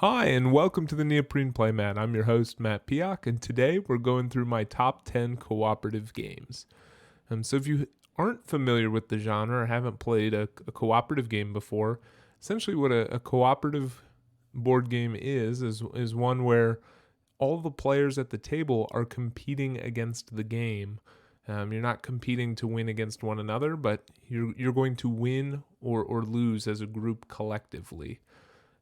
Hi, and welcome to the Neoprene Playmat. I'm your host, Matt Piak, and today we're going through my top 10 cooperative games. So, if you aren't familiar with the genre or haven't played a cooperative game before, essentially what a cooperative board game is one where all the players at the table are competing against the game. You're not competing to win against one another, but you're going to win or lose as a group collectively.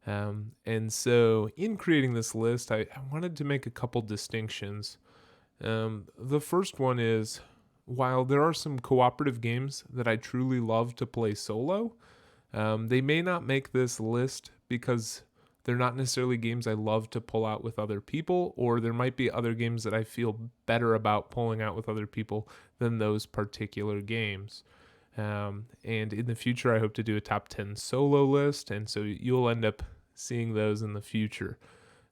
And so, in creating this list, I wanted to make a couple distinctions. The first one is while there are some cooperative games that I truly love to play solo, they may not make this list because they're not necessarily games I love to pull out with other people, or there might be other games that I feel better about pulling out with other people than those particular games. And in the future, I hope to do a top 10 solo list, and so you'll end up seeing those in the future.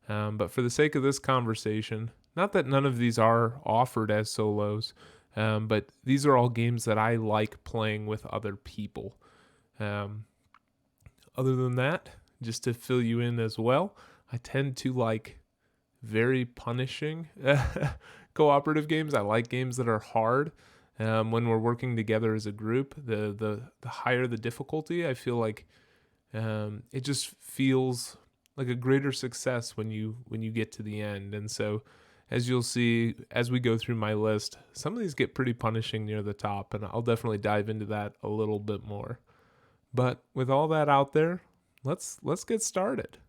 But for the sake of this conversation, not that none of these are offered as solos, but these are all games that I like playing with other people. Other than that, just to fill you in as well, I tend to like very punishing cooperative games. I like games that are hard. When we're working together as a group, the higher the difficulty, I feel like it just feels like a greater success when you get to the end. And so, as you'll see as we go through my list, some of these get pretty punishing near the top, and I'll definitely dive into that a little bit more. But with all that out there, let's get started.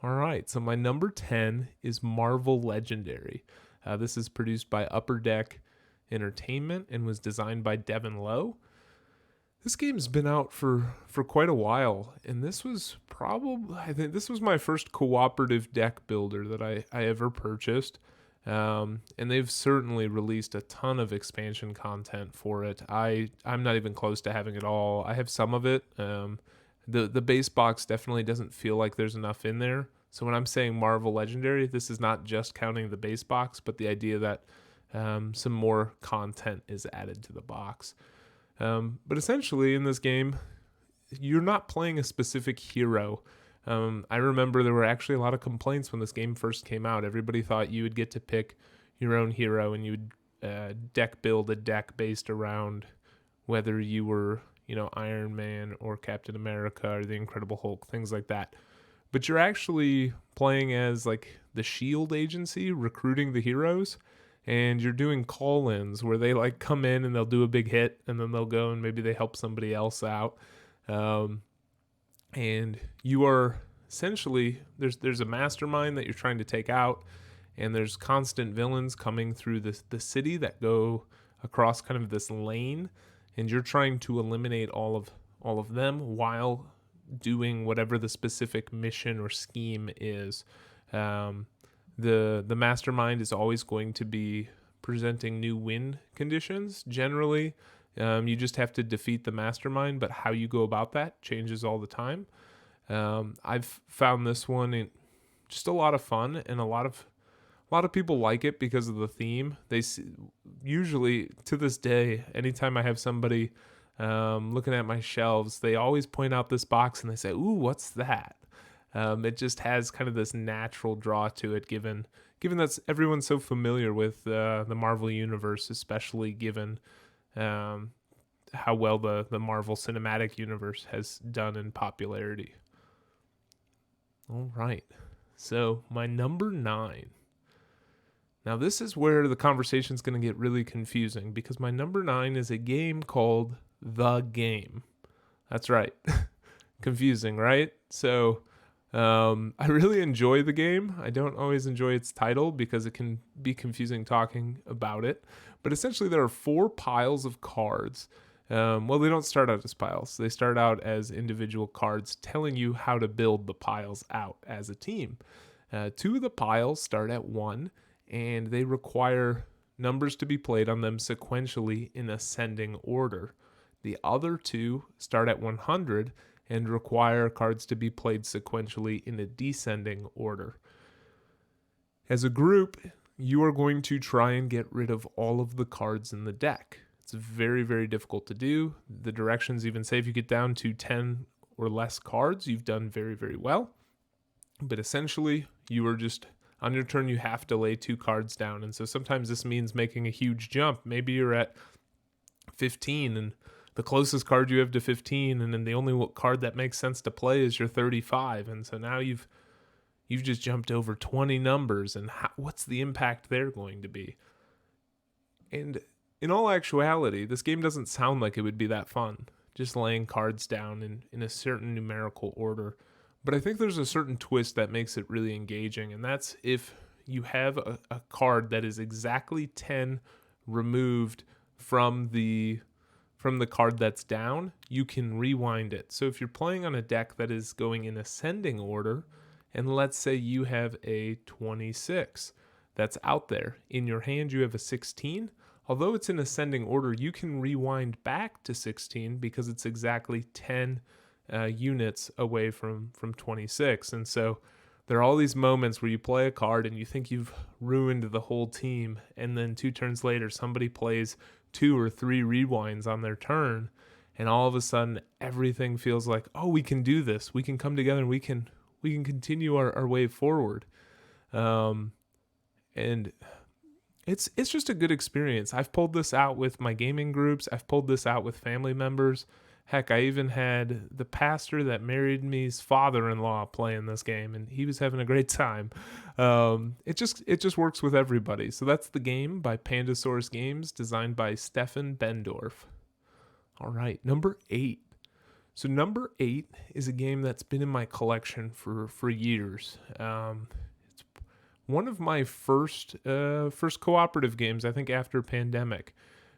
All right, so my number 10 is Marvel Legendary. This is produced by Upper Deck Entertainment and was designed by Devin Lowe. This game's been out for quite a while, and this was I think this was my first cooperative deck builder that I ever purchased. And they've certainly released a ton of expansion content for it. I'm not even close to having it all. I have some of it. The base box definitely doesn't feel like there's enough in there. So when I'm saying Marvel Legendary, this is not just counting the base box, but the idea that some more content is added to the box. But essentially in this game, you're not playing a specific hero. I remember there were actually a lot of complaints when this game first came out. Everybody thought you would get to pick your own hero and you would deck build a deck based around whether you were, Iron Man or Captain America or the Incredible Hulk, things like that. But you're actually playing as like the Shield agency recruiting the heroes, and you're doing call-ins where they like come in and they'll do a big hit and then they'll go and maybe they help somebody else out. And you are essentially there's a mastermind that you're trying to take out, and there's constant villains coming through the city that go across kind of this lane, and you're trying to eliminate all of them while doing whatever the specific mission or scheme is. The mastermind is always going to be presenting new win conditions. Generally, you just have to defeat the mastermind, but how you go about that changes all the time. I've found this one just a lot of fun, and a lot of people like it because of the theme. Usually to this day, anytime I have somebody looking at my shelves, they always point out this box and they say, "Ooh, what's that?" It just has kind of this natural draw to it, given that everyone's so familiar with the Marvel Universe, especially given how well the Marvel Cinematic Universe has done in popularity. All right, so my number 9. Now this is where the conversation's going to get really confusing, because my number 9 is a game called The Game. That's right. Confusing, right? So I really enjoy the game. I don't always enjoy its title because it can be confusing talking about it. But essentially there are 4 piles of cards. Well, they don't start out as piles. They start out as individual cards telling you how to build the piles out as a team. 2 of the piles start at 1, and they require numbers to be played on them sequentially in ascending order. The other 2 start at 100 and require cards to be played sequentially in a descending order. As a group, you are going to try and get rid of all of the cards in the deck. It's very, very difficult to do. The directions even say if you get down to 10 or less cards, you've done very, very well. But essentially, you are just on your turn, you have to lay 2 cards down. And so sometimes this means making a huge jump. Maybe you're at 15 and the closest card you have to 15, and then the only card that makes sense to play is your 35. And so now you've just jumped over 20 numbers, and what's the impact they're going to be? And in all actuality, this game doesn't sound like it would be that fun, just laying cards down in a certain numerical order. But I think there's a certain twist that makes it really engaging, and that's if you have a card that is exactly 10 removed from the card that's down, you can rewind it. So if you're playing on a deck that is going in ascending order, and let's say you have a 26 that's out there, in your hand you have a 16, although it's in ascending order, you can rewind back to 16 because it's exactly 10 units away from 26. And so there are all these moments where you play a card and you think you've ruined the whole team, and then 2 turns later somebody plays 2 or 3 rewinds on their turn, and all of a sudden everything feels like, oh, we can do this, we can come together, and we can continue our way forward. And it's just a good experience. I've pulled this out with my gaming groups, I've pulled this out with family members. Heck, I even had the pastor that married me's father-in-law playing this game, and he was having a great time. It just works with everybody. So that's The Game by Pandasaurus Games, designed by Stefan Bendorf. All right, number 8. So number 8 is a game that's been in my collection for years. It's one of my first cooperative games, I think, after pandemic.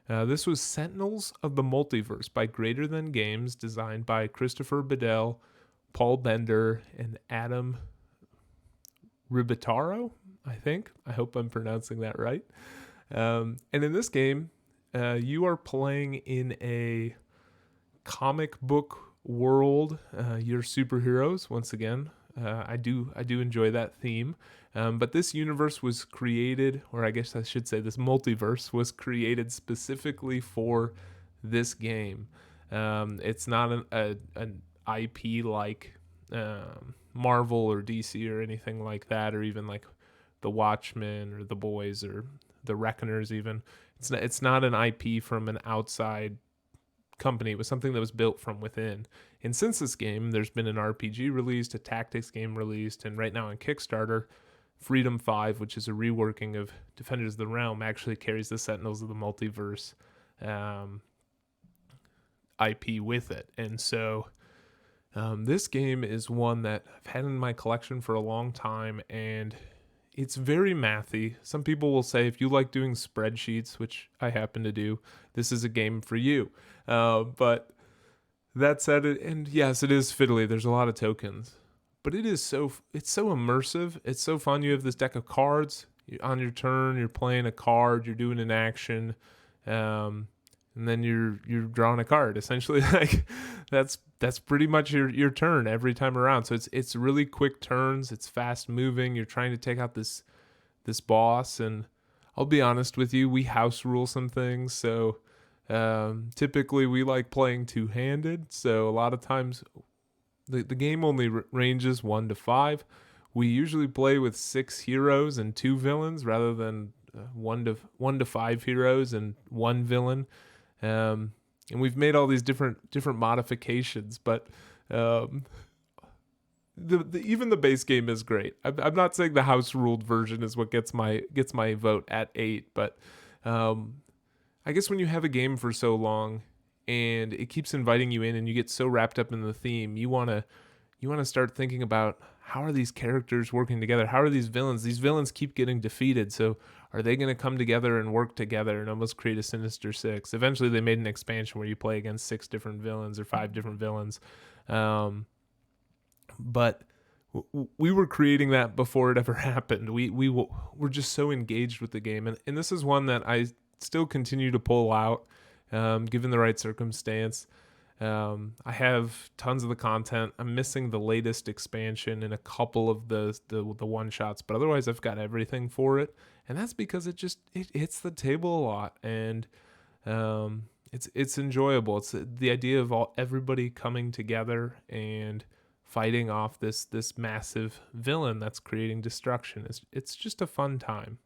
This was Sentinels of the Multiverse by Greater Than Games, designed by Christopher Bedell, Paul Bender, and Adam Ribitaro, I think. I hope I'm pronouncing that right. And in this game, you are playing in a comic book world. You're superheroes, once again. I do enjoy that theme. But this universe was created, or I guess I should say this multiverse was created specifically for this game. It's not an IP like Marvel or DC or anything like that, or even like The Watchmen or The Boys or The Reckoners even. It's not an IP from an outside company. It was something that was built from within. And since this game, there's been an RPG released, a tactics game released, and right now on Kickstarter, Freedom 5, which is a reworking of Defenders of the Realm, actually carries the Sentinels of the Multiverse IP with it. And so this game is one that I've had in my collection for a long time, and it's very mathy. Some people will say if you like doing spreadsheets, which I happen to do, this is a game for you. But that said, and yes, it is fiddly. There's a lot of tokens. But it's so immersive. It's so fun. You have this deck of cards. On your turn, you're playing a card. You're doing an action, and then you're drawing a card. Essentially, like that's pretty much your turn every time around. So it's really quick turns. It's fast moving. You're trying to take out this boss, and I'll be honest with you, we house rule some things. So typically we like playing two-handed. So a lot of times the game only ranges 1 to 5. We usually play with 6 heroes and 2 villains rather than 1 to 5 heroes and 1 villain. And we've made all these different modifications, but even the base game is great. I'm not saying the house ruled version is what gets my vote at 8, but I guess when you have a game for so long and it keeps inviting you in and you get so wrapped up in the theme, you want to start thinking about, how are these characters working together? How are these villains? These villains keep getting defeated, so are they going to come together and work together and almost create a Sinister Six? Eventually, they made an expansion where you play against 6 different villains or 5 different villains. But we were creating that before it ever happened. We were just so engaged with the game. And this is one that I still continue to pull out, given the right circumstance. I have tons of the content. I'm missing the latest expansion and a couple of the one shots, but otherwise I've got everything for it. And that's because it hits the table a lot, and it's enjoyable. It's the idea of everybody coming together and fighting off this massive villain that's creating destruction. It's just a fun time.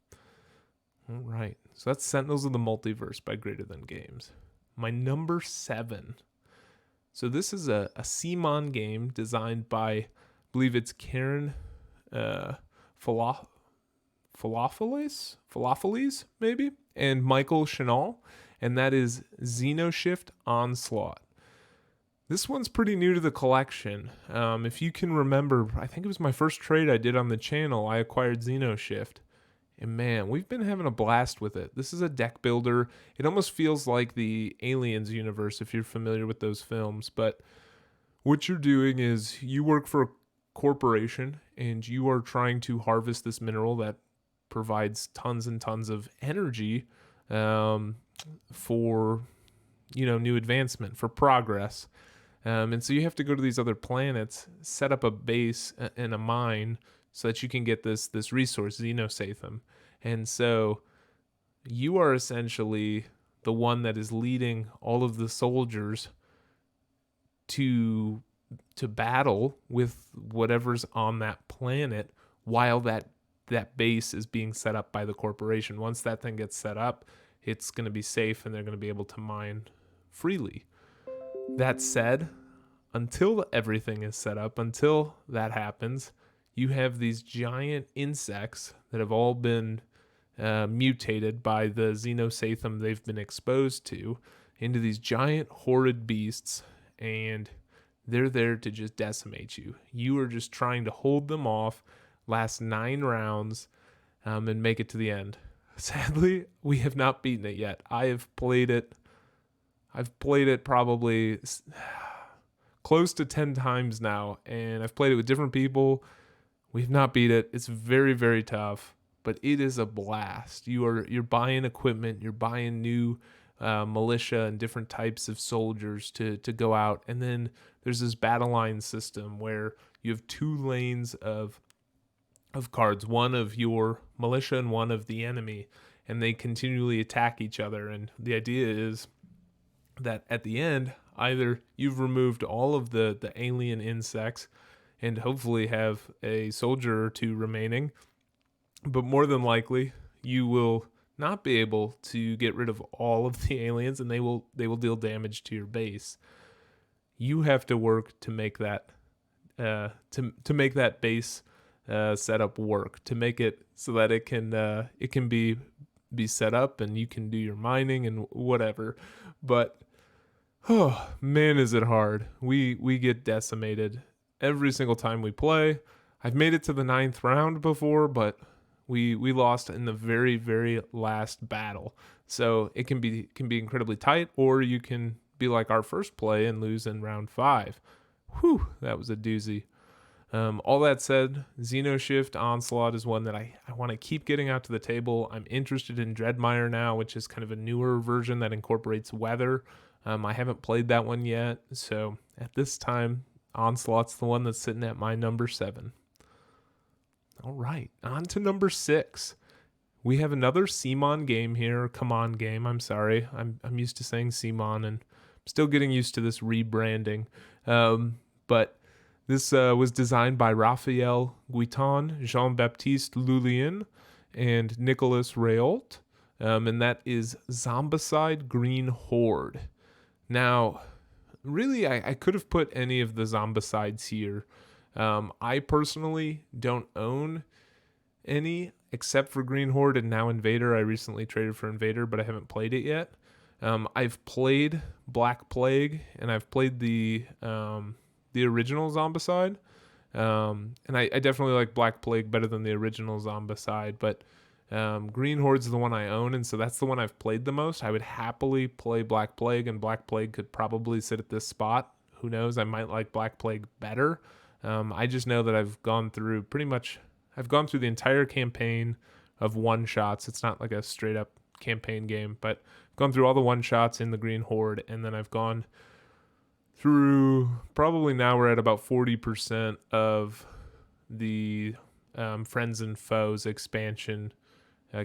All right, so that's Sentinels of the Multiverse by Greater Than Games. My number 7. So this is a CMON game designed by, I believe it's Karen Falafeles, maybe, and Michael Chanel, and that is Xenoshift Onslaught. This one's pretty new to the collection. If you can remember, I think it was my first trade I did on the channel. I acquired Xenoshift. And man, we've been having a blast with it. This is a deck builder. It almost feels like the Aliens universe, if you're familiar with those films. But what you're doing is you work for a corporation and you are trying to harvest this mineral that provides tons and tons of energy for, new advancement, for progress. And so you have to go to these other planets, set up a base and a mine so that you can get this resource, Xenosatham. And so you are essentially the one that is leading all of the soldiers to battle with whatever's on that planet while that base is being set up by the corporation. Once that thing gets set up, it's going to be safe and they're going to be able to mine freely. That said, until everything is set up, until that happens, you have these giant insects that have all been mutated by the Xenosatham they've been exposed to into these giant horrid beasts, and they're there to just decimate you. You are just trying to hold them off, last 9 rounds, and make it to the end. Sadly, we have not beaten it yet. I've played it probably close to 10 times now, and I've played it with different people. We've not beat it. It's very, very tough, but it is a blast. You're buying equipment, you're buying new militia and different types of soldiers to go out, and then there's this battle line system where you have 2 lanes of cards, one of your militia and one of the enemy, and they continually attack each other. And the idea is that at the end, either you've removed all of the alien insects and hopefully have a soldier or 2 remaining, but more than likely you will not be able to get rid of all of the aliens, and they will deal damage to your base. You have to work to make that to make that base setup work, to make it so that it can be set up and you can do your mining and whatever. But oh man, is it hard. We get decimated every single time we play. I've made it to the 9th round before, but we lost in the very, very last battle. So it can be incredibly tight, or you can be like our first play and lose in round 5. Whew, that was a doozy. All that said, Xenoshift Onslaught is one that I want to keep getting out to the table. I'm interested in Dreadmire now, which is kind of a newer version that incorporates weather. I haven't played that one yet, so at this time, Onslaught's the one that's sitting at my number 7. All right, on to number 6. We have another CMON game here, Come On game. I'm sorry, I'm used to saying CMON, and I'm still getting used to this rebranding. But this was designed by Raphael Guiton, Jean-Baptiste Lulien, and Nicolas Réault, and that is Zombicide Green Horde. Now, really, I could have put any of the Zombicides here. I personally don't own any except for Green Horde and now Invader. I recently traded for Invader, but I haven't played it yet. I've played Black Plague, and I've played the original Zombicide. And I definitely like Black Plague better than the original Zombicide, but Green Horde's the one I own, and so that's the one I've played the most. I would happily play Black Plague, and Black Plague could probably sit at this spot. Who knows? I might like Black Plague better. I just know that I've gone through the entire campaign of one-shots. It's not like a straight-up campaign game, but I've gone through all the one-shots in the Green Horde, and then I've gone through, probably now we're at about 40% of the Friends and Foes expansion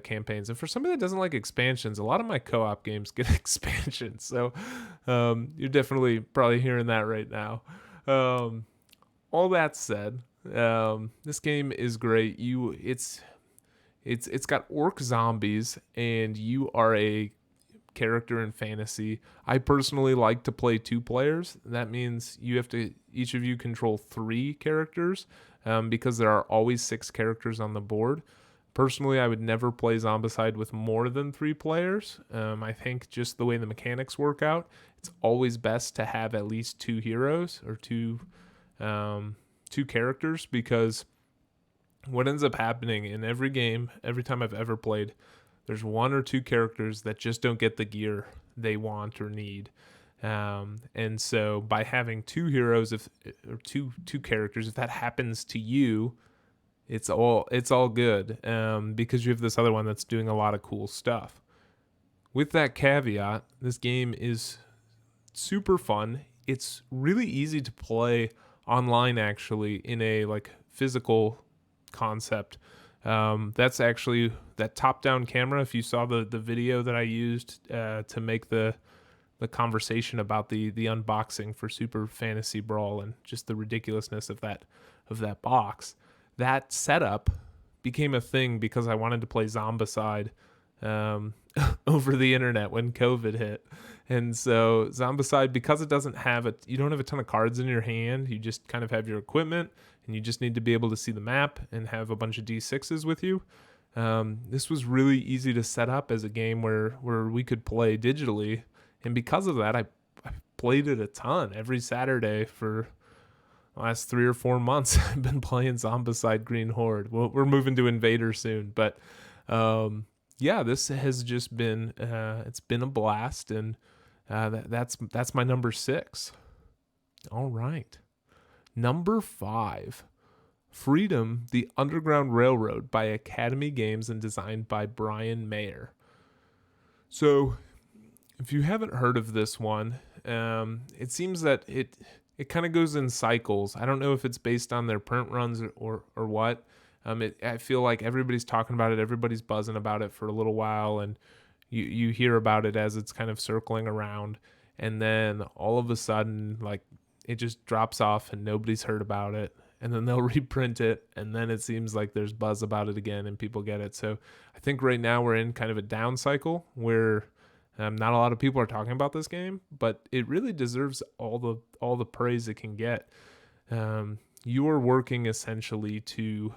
campaigns. And for somebody that doesn't like expansions, a lot of my co-op games get expansions. So you're definitely probably hearing that right now. all that said, this game is great. It's got orc zombies, and you are a character in fantasy. I personally like to play 2 players. That means each of you control 3 characters, because there are always 6 characters on the board. Personally, I would never play Zombicide with more than 3 players. I think just the way the mechanics work out, it's always best to have at least 2 heroes or two characters, because what ends up happening in every game, every time I've ever played, there's 1 or 2 characters that just don't get the gear they want or need. And so by having 2 heroes, or two characters, if that happens to you, it's all good, because you have this other one that's doing a lot of cool stuff. With that caveat, this game is super fun. It's really easy to play online, actually, in a like physical concept. That's actually that top-down camera. If you saw the video that I used to make the conversation about the unboxing for Super Fantasy Brawl and just the ridiculousness of that box, that setup became a thing because I wanted to play Zombicide over the internet when COVID hit. And so Zombicide, because it doesn't have you don't have a ton of cards in your hand, you just kind of have your equipment, and you just need to be able to see the map and have a bunch of D6s with you. This was really easy to set up as a game where we could play digitally. And because of that, I played it a ton. Every Saturday for the last 3 or 4 months, I've been playing Zombicide Green Horde. We're moving to Invader soon, but yeah, this has just been it's been a blast, and that's my number 6. All right, number 5, Freedom: The Underground Railroad by Academy Games and designed by Brian Mayer. So, if you haven't heard of this one, it seems that it kind of goes in cycles. I don't know if it's based on their print runs or what. I feel like everybody's talking about it, everybody's buzzing about it for a little while, and you hear about it as it's kind of circling around, and then all of a sudden, like, it just drops off and nobody's heard about it, and then they'll reprint it, and then it seems like there's buzz about it again and people get it. So I think right now we're in kind of a down cycle where not a lot of people are talking about this game, but it really deserves all the praise it can get. You are working essentially to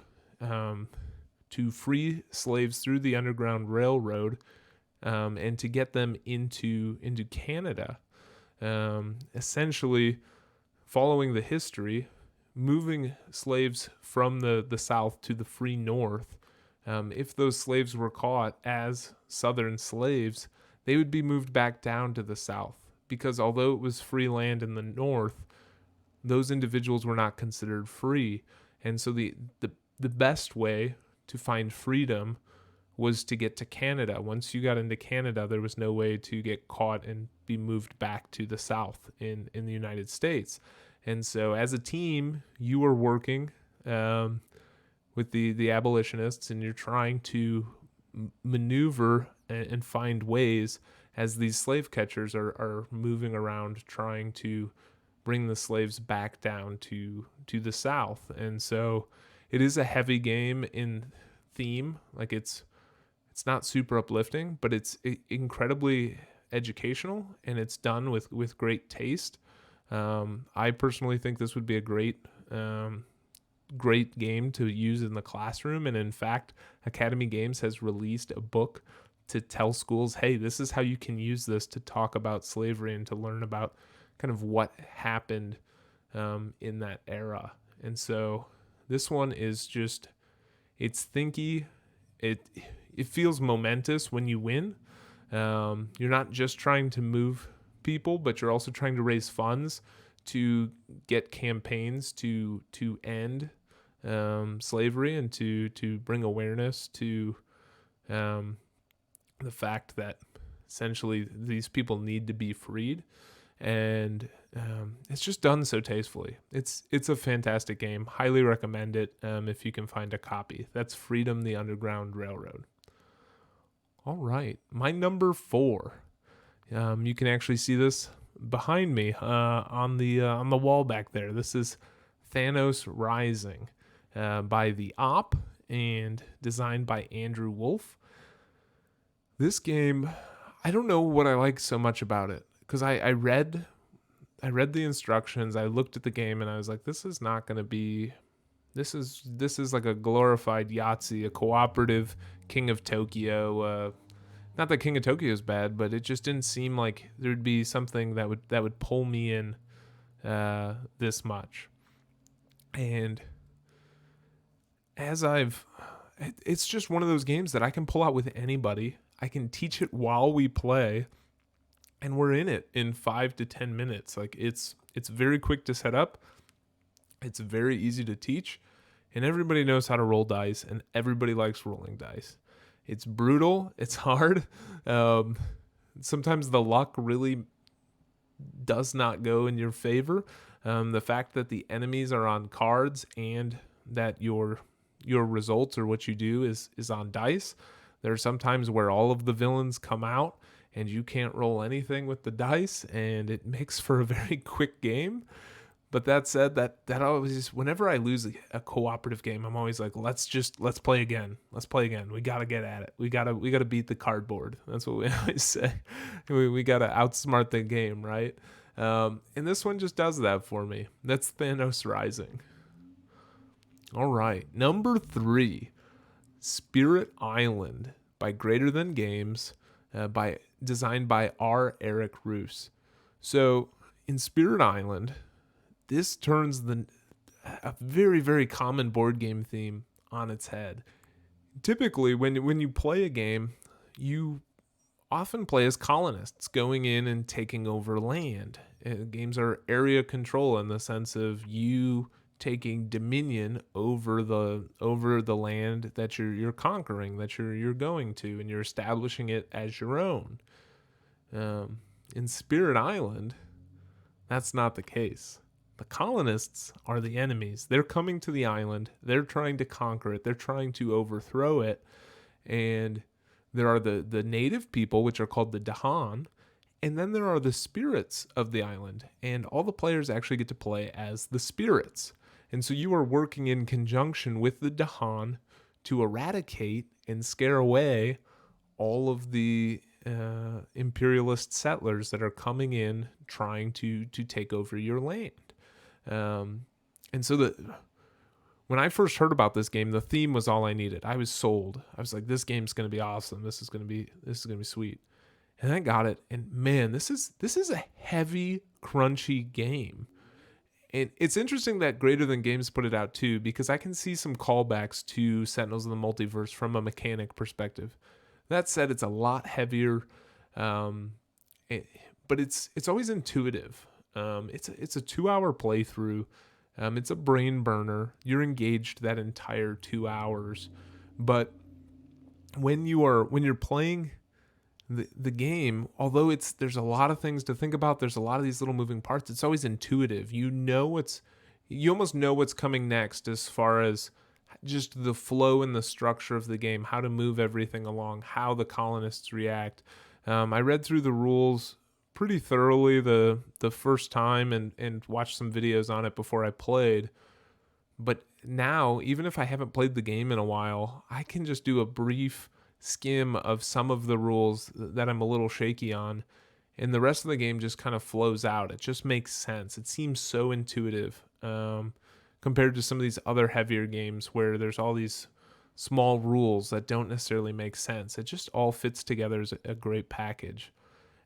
free slaves through the Underground Railroad, and to get them into Canada. Essentially, following the history, moving slaves from the South to the free North. If those slaves were caught as Southern slaves, they would be moved back down to the South, because although it was free land in the North, those individuals were not considered free. And so the best way to find freedom was to get to Canada. Once you got into Canada, there was no way to get caught and be moved back to the South in the United States. And so as a team, you were working with the abolitionists, and you're trying to maneuver and find ways as these slave catchers are moving around trying to bring the slaves back down to the South. And so it is a heavy game in theme. Like, it's not super uplifting, but it's incredibly educational, and it's done with great taste. I personally think this would be a great game to use in the classroom. And in fact, Academy Games has released a book to tell schools, hey, this is how you can use this to talk about slavery and to learn about kind of what happened in that era. And so this one is just, it's thinky. It feels momentous when you win. You're not just trying to move people, but you're also trying to raise funds to get campaigns to end slavery, and to bring awareness to the fact that essentially these people need to be freed. And it's just done so tastefully. It's a fantastic game. Highly recommend it if you can find a copy. That's Freedom: The Underground Railroad. All right, my number 4. You can actually see this behind me on the wall back there. This is Thanos Rising by the Op and designed by Andrew Wolf. This game, I don't know what I like so much about it because I read the instructions, I looked at the game, and I was like, this is not going to be. This is like a glorified Yahtzee, a cooperative King of Tokyo. Not that King of Tokyo is bad, but it just didn't seem like there'd be something that would pull me in this much. And it's just one of those games that I can pull out with anybody. I can teach it while we play, and we're in it in 5 to 10 minutes. Like it's very quick to set up. It's very easy to teach, and everybody knows how to roll dice, and everybody likes rolling dice. It's brutal. It's hard. Sometimes the luck really does not go in your favor. The fact that the enemies are on cards and that your results or what you do is on dice. There are some times where all of the villains come out and you can't roll anything with the dice, and it makes for a very quick game. But that said, that always, whenever I lose a cooperative game, I'm always like, let's play again. Let's play again. We gotta get at it. We gotta beat the cardboard. That's what we always say. We gotta outsmart the game, right? And this one just does that for me. That's Thanos Rising. All right, number 3, Spirit Island by Greater Than Games, designed by R. Eric Roos. So in Spirit Island, this turns a very, very common board game theme on its head. Typically, when you play a game, you often play as colonists going in and taking over land. Games are area control in the sense of you taking dominion over the land that you're conquering, that you're going to, and you're establishing it as your own. In Spirit Island, that's not the case. The colonists are the enemies. They're coming to the island. They're trying to conquer it. They're trying to overthrow it. And there are the native people, which are called the Dahan. And then there are the spirits of the island. And all the players actually get to play as the spirits. And so you are working in conjunction with the Dahan to eradicate and scare away all of the imperialist settlers that are coming in trying to take over your land. And so when I first heard about this game, the theme was all I needed. I was sold. I was like, this game's going to be awesome. This is going to be sweet. And I got it. And man, this is a heavy, crunchy game. And it's interesting that Greater Than Games put it out too, because I can see some callbacks to Sentinels of the Multiverse from a mechanic perspective. That said, it's a lot heavier, but it's always intuitive. It's a 2-hour playthrough. It's a brain burner. You're engaged that entire 2 hours, but when you're playing the game, although there's a lot of things to think about, there's a lot of these little moving parts. It's always intuitive. You almost know what's coming next as far as just the flow and the structure of the game, how to move everything along, how the colonists react. I read through the rules pretty thoroughly the first time and watched some videos on it before I played. But now, even if I haven't played the game in a while, I can just do a brief skim of some of the rules that I'm a little shaky on, and the rest of the game just kind of flows out. It just makes sense. It seems so intuitive compared to some of these other heavier games where there's all these small rules that don't necessarily make sense. It just all fits together as a great package.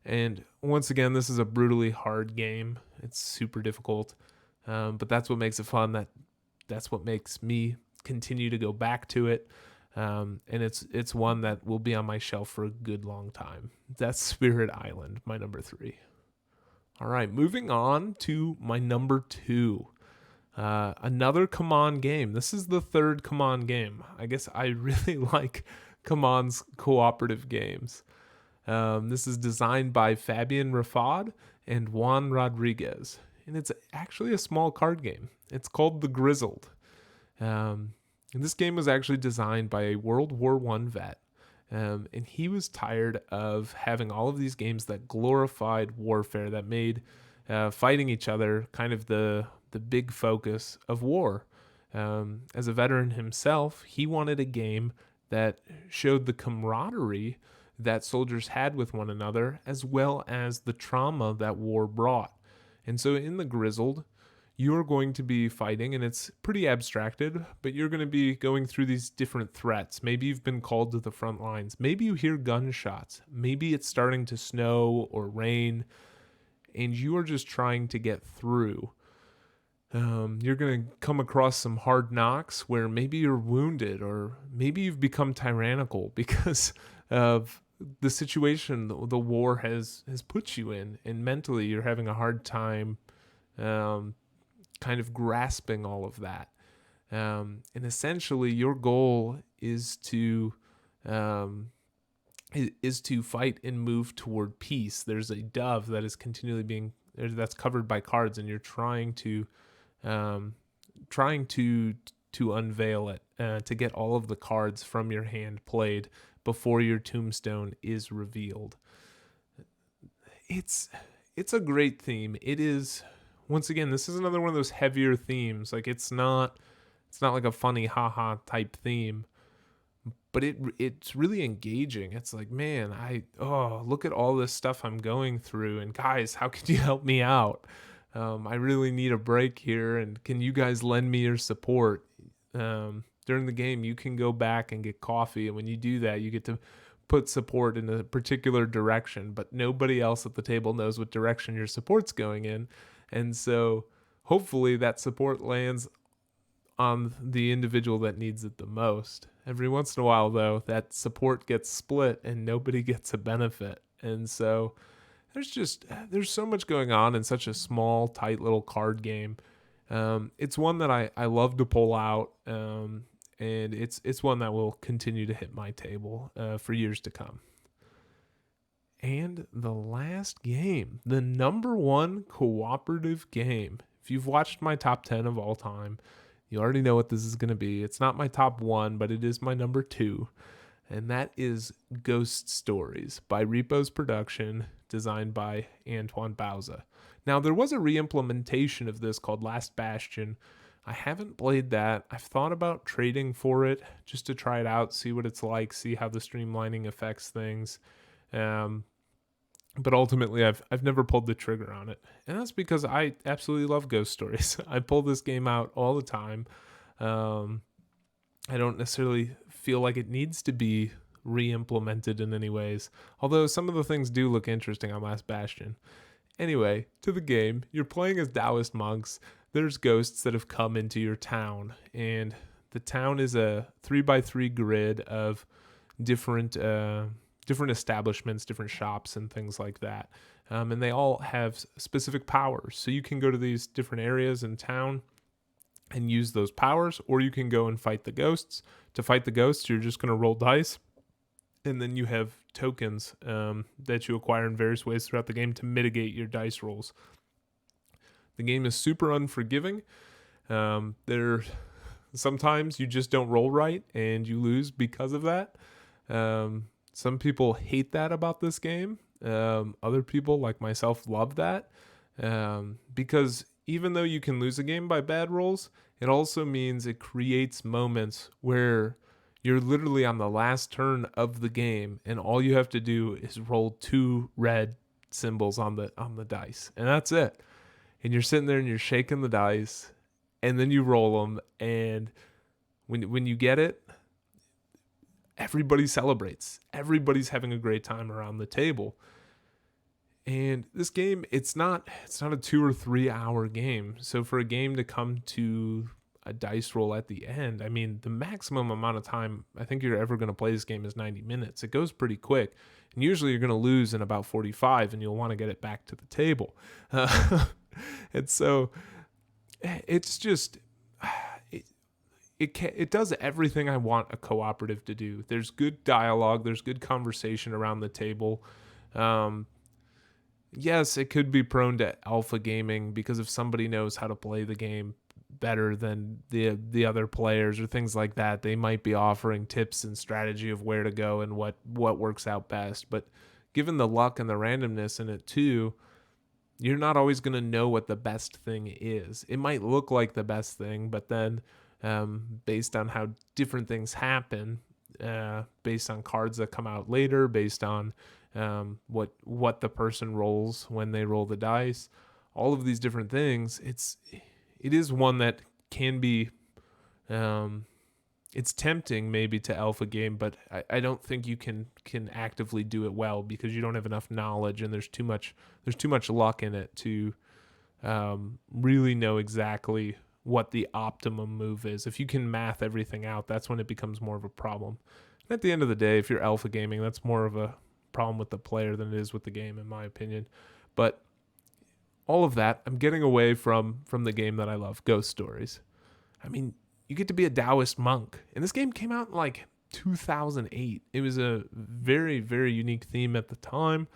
And once again, this is a brutally hard game. It's super difficult, but that's what makes it fun. That's what makes me continue to go back to it. And it's one that will be on my shelf for a good long time. That's Spirit Island, my number 3. All right, moving on to my number 2. Another CMON game. This is the third CMON game. I guess I really like CMON's cooperative games. This is designed by Fabian Rafad and Juan Rodriguez, and it's actually a small card game. It's called The Grizzled. And this game was actually designed by a World War I vet, and he was tired of having all of these games that glorified warfare, that made fighting each other kind of the the big focus of war. As a veteran himself, he wanted a game that showed the camaraderie that soldiers had with one another, as well as the trauma that war brought. And so in the Grizzled, you're going to be fighting, and it's pretty abstracted, but you're going to be going through these different threats. Maybe you've been called to the front lines. Maybe you hear gunshots. Maybe it's starting to snow or rain, and you are just trying to get through. You're going to come across some hard knocks where maybe you're wounded, or maybe you've become tyrannical because of the situation the war has put you in, and mentally you're having a hard time kind of grasping all of that. And essentially your goal is to fight and move toward peace. There's a dove that is continually that's covered by cards, and you're trying to unveil it, to get all of the cards from your hand played before your tombstone is revealed. It's a great theme. It is, once again, this is another one of those heavier themes. Like it's not like a funny haha type theme, but it's really engaging. It's like, man, look at all this stuff I'm going through, and guys, how could you help me out? I really need a break here, and can you guys lend me your support? During the game, you can go back and get coffee, and when you do that, you get to put support in a particular direction, but nobody else at the table knows what direction your support's going in. And so hopefully that support lands on the individual that needs it the most. Every once in a while, though, that support gets split and nobody gets a benefit. And so there's so much going on in such a small, tight little card game. It's one that I love to pull out, and it's one that will continue to hit my table for years to come. And the last game, the number one cooperative game. If you've watched my top 10 of all time, you already know what this is going to be. It's not my top one, but it is my number 2. And that is Ghost Stories by Repo's Production, designed by Antoine Bauza. Now, there was a re-implementation of this called Last Bastion. I haven't played that. I've thought about trading for it just to try it out, see what it's like, see how the streamlining affects things. But ultimately, I've never pulled the trigger on it. And that's because I absolutely love Ghost Stories. I pull this game out all the time. I don't necessarily feel like it needs to be re-implemented in any ways, although some of the things do look interesting on Last Bastion. Anyway, to the game. You're playing as Taoist monks. There's ghosts that have come into your town, and the town is a 3x3 grid of different establishments, different shops, and things like that. And they all have specific powers. So you can go to these different areas in town and use those powers, or you can go and fight the ghosts. To fight the ghosts, you're just going to roll dice, and then you have tokens that you acquire in various ways throughout the game to mitigate your dice rolls. The game is super unforgiving. Sometimes you just don't roll right, and you lose because of that. Some people hate that about this game. Other people, like myself, love that because even though you can lose a game by bad rolls, it also means it creates moments where you're literally on the last turn of the game, and all you have to do is roll 2 red symbols on the dice, and that's it. And you're sitting there and you're shaking the dice, and then you roll them, and when you get it, everybody celebrates. Everybody's having a great time around the table. And this game, it's not a 2 or 3 hour game. So for a game to come to a dice roll at the end, I mean, the maximum amount of time I think you're ever going to play this game is 90 minutes. It goes pretty quick. And usually you're going to lose in about 45, and you'll want to get it back to the table. And so it's just... It does everything I want a cooperative to do. There's good dialogue. There's good conversation around the table. Yes, it could be prone to alpha gaming because if somebody knows how to play the game better than the other players or things like that, they might be offering tips and strategy of where to go and what works out best. But given the luck and the randomness in it too, you're not always going to know what the best thing is. It might look like the best thing, but then based on how different things happen, based on cards that come out later, based on what the person rolls when they roll the dice, all of these different things, it is one that can be it's tempting maybe to alpha game, but I don't think you can actively do it well because you don't have enough knowledge and there's too much luck in it to really know exactly what the optimum move is. If you can math everything out, that's when it becomes more of a problem. And at the end of the day, if you're alpha gaming, that's more of a problem with the player than it is with the game, in my opinion. But all of that, I'm getting away from the game that I love, Ghost Stories. I mean, you get to be a Taoist monk. And this game came out in like 2008. It was a very, very unique theme at the time.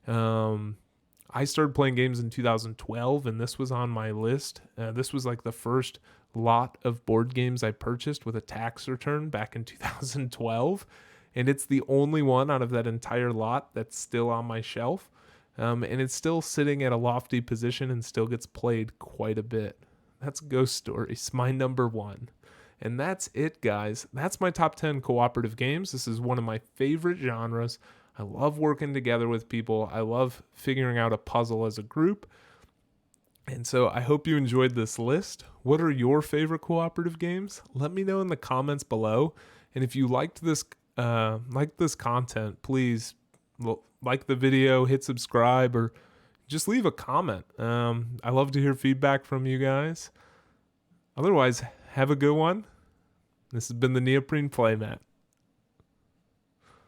I started playing games in 2012, and this was on my list. This was like the first lot of board games I purchased with a tax return back in 2012. And it's the only one out of that entire lot that's still on my shelf. And it's still sitting at a lofty position and still gets played quite a bit. That's Ghost Stories, my number one. And that's it, guys. That's my top 10 cooperative games. This is one of my favorite genres. I love working together with people. I love figuring out a puzzle as a group. And so I hope you enjoyed this list. What are your favorite cooperative games? Let me know in the comments below. And if you liked this content, please like the video, hit subscribe, or just leave a comment. I love to hear feedback from you guys. Otherwise, have a good one. This has been the Neoprene Playmat.